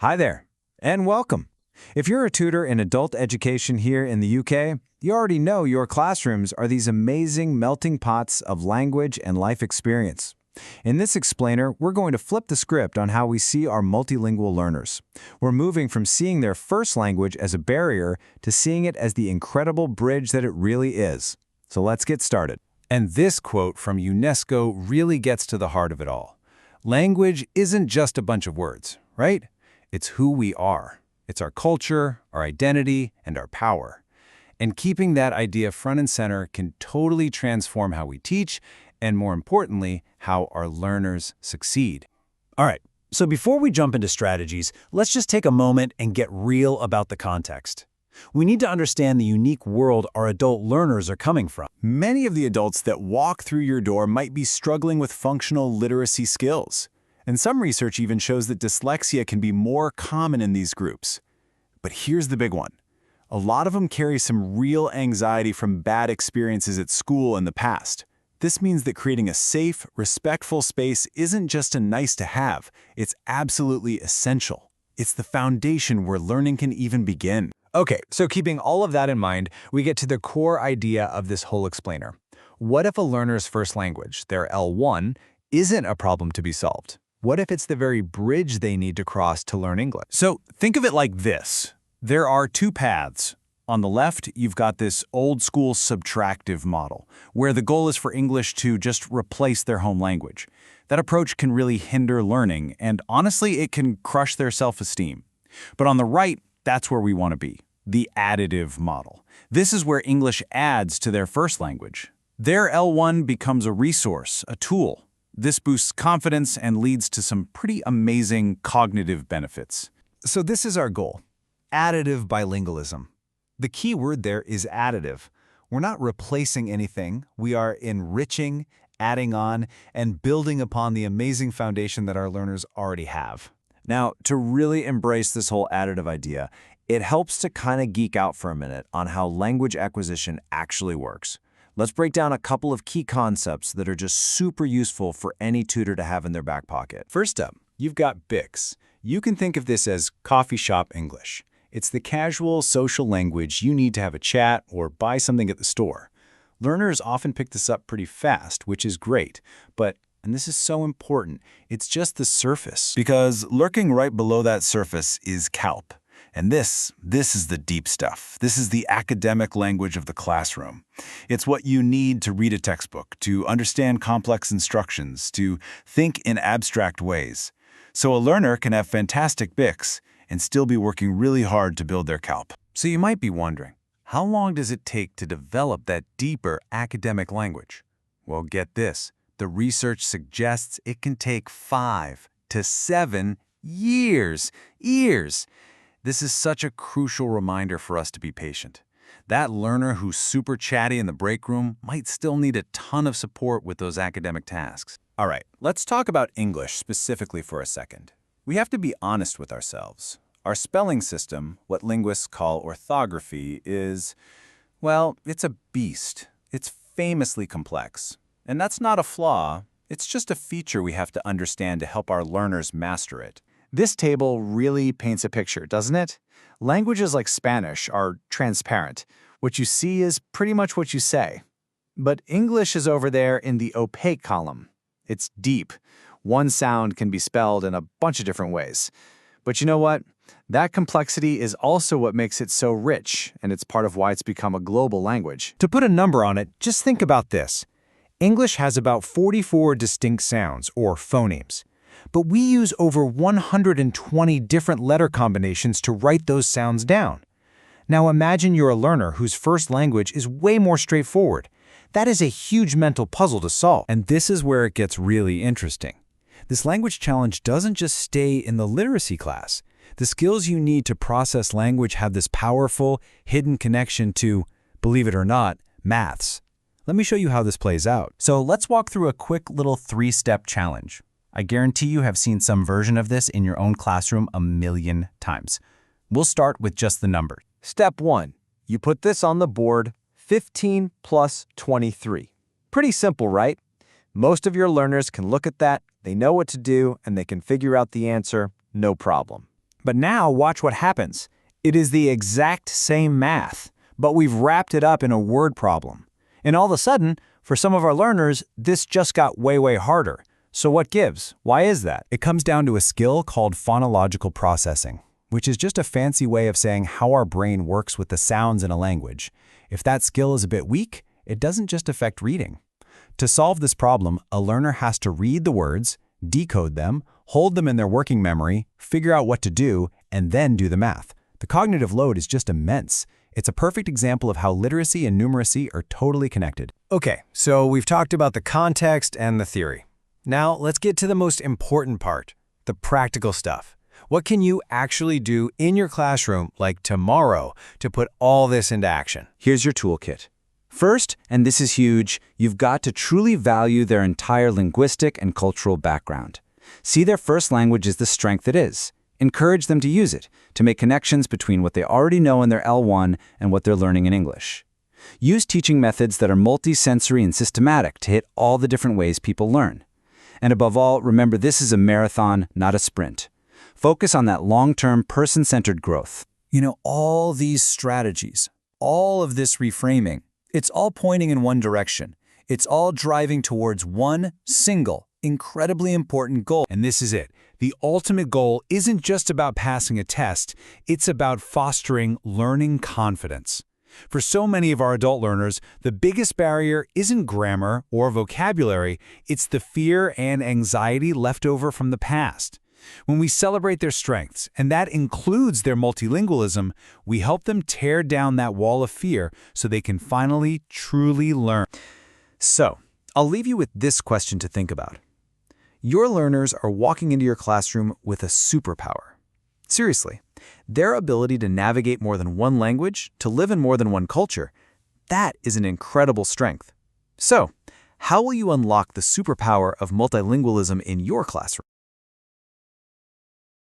Hi there, and welcome. If you're a tutor in adult education here in the UK, you already know your classrooms are these amazing melting pots of language and life experience. In this explainer, we're going to flip the script on how we see our multilingual learners. We're moving from seeing their first language as a barrier to seeing it as the incredible bridge that it really is. So let's get started. And this quote from UNESCO really gets to the heart of it all. Language isn't just a bunch of words, right? It's who we are. It's our culture, our identity, and our power. And keeping that idea front and center can totally transform how we teach, and more importantly, how our learners succeed. All right, so before we jump into strategies, let's just take a moment and get real about the context. We need to understand the unique world our adult learners are coming from. Many of the adults that walk through your door might be struggling with functional literacy skills. And some research even shows that dyslexia can be more common in these groups. But here's the big one. A lot of them carry some real anxiety from bad experiences at school in the past. This means that creating a safe, respectful space isn't just a nice to have, it's absolutely essential. It's the foundation where learning can even begin. Okay, so keeping all of that in mind, we get to the core idea of this whole explainer. What if a learner's first language, their L1, isn't a problem to be solved? What if it's the very bridge they need to cross to learn English? So think of it like this. There are two paths. On the left, you've got this old-school subtractive model, where the goal is for English to just replace their home language. That approach can really hinder learning, and honestly, it can crush their self-esteem. But on the right, that's where we want to be, the additive model. This is where English adds to their first language. Their L1 becomes a resource, a tool. This boosts confidence and leads to some pretty amazing cognitive benefits. So this is our goal, additive bilingualism. The key word there is additive. We're not replacing anything. We are enriching, adding on, and building upon the amazing foundation that our learners already have. Now, to really embrace this whole additive idea, it helps to kind of geek out for a minute on how language acquisition actually works. Let's break down a couple of key concepts that are just super useful for any tutor to have in their back pocket. First up, you've got BICS. You can think of this as coffee shop English. It's the casual, social language you need to have a chat or buy something at the store. Learners often pick this up pretty fast, which is great, but, and this is so important, it's just the surface. Because lurking right below that surface is CALP. And this is the deep stuff. This is the academic language of the classroom. It's what you need to read a textbook, to understand complex instructions, to think in abstract ways. So a learner can have fantastic BICS and still be working really hard to build their CALP. So you might be wondering, how long does it take to develop that deeper academic language? Well, get this. The research suggests it can take 5 to 7 years. This is such a crucial reminder for us to be patient. That learner who's super chatty in the break room might still need a ton of support with those academic tasks. All right, let's talk about English specifically for a second. We have to be honest with ourselves. Our spelling system, what linguists call orthography, is, well, it's a beast. It's famously complex. And that's not a flaw. It's just a feature we have to understand to help our learners master it. This table really paints a picture, doesn't it? Languages like Spanish are transparent. What you see is pretty much what you say. But English is over there in the opaque column. It's deep. One sound can be spelled in a bunch of different ways. But you know what? That complexity is also what makes it so rich, and it's part of why it's become a global language. To put a number on it, just think about this. English has about 44 distinct sounds, or phonemes. But we use over 120 different letter combinations to write those sounds down. Now imagine you're a learner whose first language is way more straightforward. That is a huge mental puzzle to solve. And this is where it gets really interesting. This language challenge doesn't just stay in the literacy class. The skills you need to process language have this powerful, hidden connection to, believe it or not, maths. Let me show you how this plays out. So let's walk through a quick little 3-step challenge. I guarantee you have seen some version of this in your own classroom a million times. We'll start with just the number. Step 1. You put this on the board, 15 plus 23. Pretty simple, right? Most of your learners can look at that, they know what to do, and they can figure out the answer, no problem. But now watch what happens. It is the exact same math, but we've wrapped it up in a word problem. And all of a sudden, for some of our learners, this just got way harder. So what gives? Why is that? It comes down to a skill called phonological processing, which is just a fancy way of saying how our brain works with the sounds in a language. If that skill is a bit weak, it doesn't just affect reading. To solve this problem, a learner has to read the words, decode them, hold them in their working memory, figure out what to do, and then do the math. The cognitive load is just immense. It's a perfect example of how literacy and numeracy are totally connected. Okay, so we've talked about the context and the theory. Now let's get to the most important part, the practical stuff. What can you actually do in your classroom, like tomorrow, to put all this into action? Here's your toolkit. First, and this is huge, you've got to truly value their entire linguistic and cultural background. See their first language as the strength it is. Encourage them to use it, to make connections between what they already know in their L1 and what they're learning in English. Use teaching methods that are multi-sensory and systematic to hit all the different ways people learn. And above all, remember this is a marathon, not a sprint. Focus on that long-term, person-centered growth. You know, all these strategies, all of this reframing, it's all pointing in one direction. It's all driving towards one single, incredibly important goal. And this is it. The ultimate goal isn't just about passing a test, it's about fostering learning confidence. For so many of our adult learners, the biggest barrier isn't grammar or vocabulary, it's the fear and anxiety left over from the past. When we celebrate their strengths, and that includes their multilingualism, we help them tear down that wall of fear so they can finally truly learn. So, I'll leave you with this question to think about. Your learners are walking into your classroom with a superpower. Seriously, their ability to navigate more than one language, to live in more than one culture, that is an incredible strength. So, how will you unlock the superpower of multilingualism in your classroom?